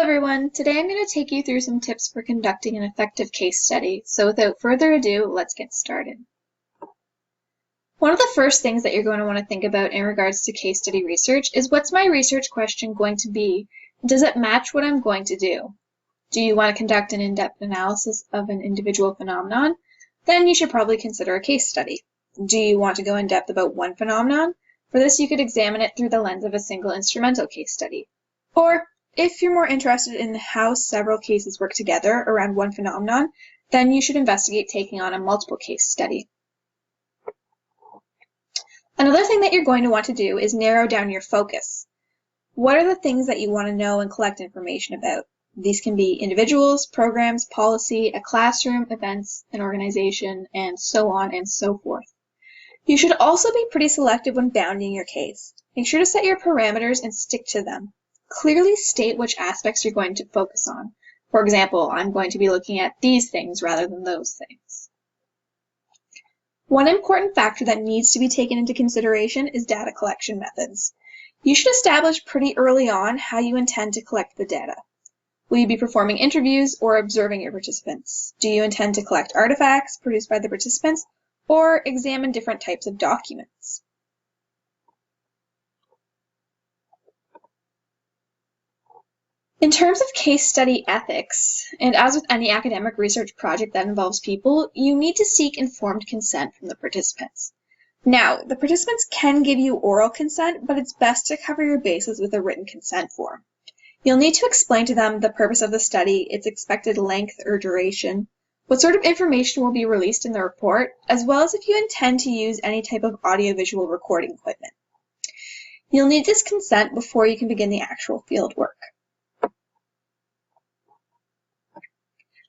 everyone, today I'm going to take you through some tips for conducting an effective case study. So without further ado, let's get started. One of the first things that you're going to want to think about in regards to case study research is, what's my research question going to be? Does it match what I'm going to do? Do you want to conduct an in-depth analysis of an individual phenomenon? Then you should probably consider a case study. Do you want to go in depth about one phenomenon? For this, you could examine it through the lens of a single instrumental case study. Or if you're more interested in how several cases work together around one phenomenon, then you should investigate taking on a multiple case study. Another thing that you're going to want to do is narrow down your focus. What are the things that you want to know and collect information about? These can be individuals, programs, policy, a classroom, events, an organization, and so on and so forth. You should also be pretty selective when bounding your case. Make sure to set your parameters and stick to them. Clearly state which aspects you're going to focus on. For example, I'm going to be looking at these things rather than those things. One important factor that needs to be taken into consideration is data collection methods. You should establish pretty early on how you intend to collect the data. Will you be performing interviews or observing your participants? Do you intend to collect artifacts produced by the participants or examine different types of documents? In terms of case study ethics, and as with any academic research project that involves people, you need to seek informed consent from the participants. Now, the participants can give you oral consent, but it's best to cover your bases with a written consent form. You'll need to explain to them the purpose of the study, its expected length or duration, what sort of information will be released in the report, as well as if you intend to use any type of audiovisual recording equipment. You'll need this consent before you can begin the actual field work.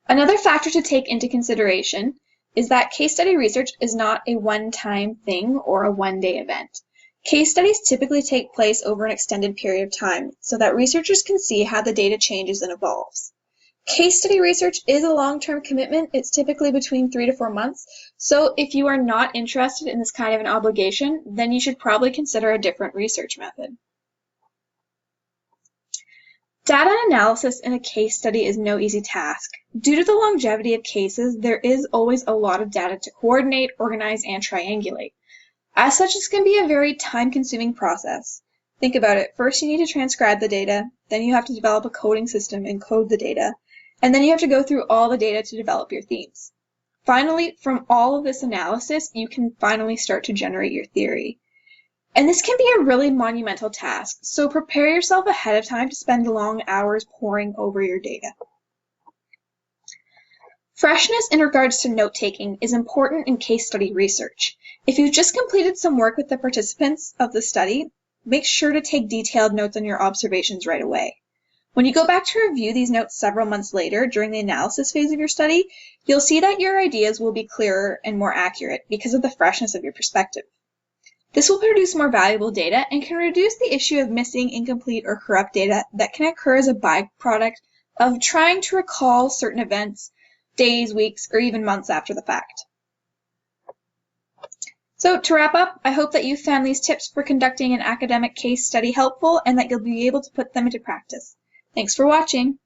Another factor to take into consideration is that case study research is not a one-time thing or a one-day event. Case studies typically take place over an extended period of time so that researchers can see how the data changes and evolves. Case study research is a long-term commitment. It's typically between 3 to 4 months. So if you are not interested in this kind of an obligation, then you should probably consider a different research method. Data analysis in a case study is no easy task. Due to the longevity of cases, there is always a lot of data to coordinate, organize, and triangulate. As such, this can be a very time-consuming process. Think about it. First, you need to transcribe the data, then you have to develop a coding system and code the data, and then you have to go through all the data to develop your themes. Finally, from all of this analysis, you can finally start to generate your theory. And this can be a really monumental task, so prepare yourself ahead of time to spend long hours poring over your data. Freshness in regards to note-taking is important in case study research. If you've just completed some work with the participants of the study, make sure to take detailed notes on your observations right away. When you go back to review these notes several months later during the analysis phase of your study, you'll see that your ideas will be clearer and more accurate because of the freshness of your perspective. This will produce more valuable data and can reduce the issue of missing, incomplete, or corrupt data that can occur as a byproduct of trying to recall certain events days, weeks, or even months after the fact. So to wrap up, I hope that you found these tips for conducting an academic case study helpful and that you'll be able to put them into practice. Thanks for watching.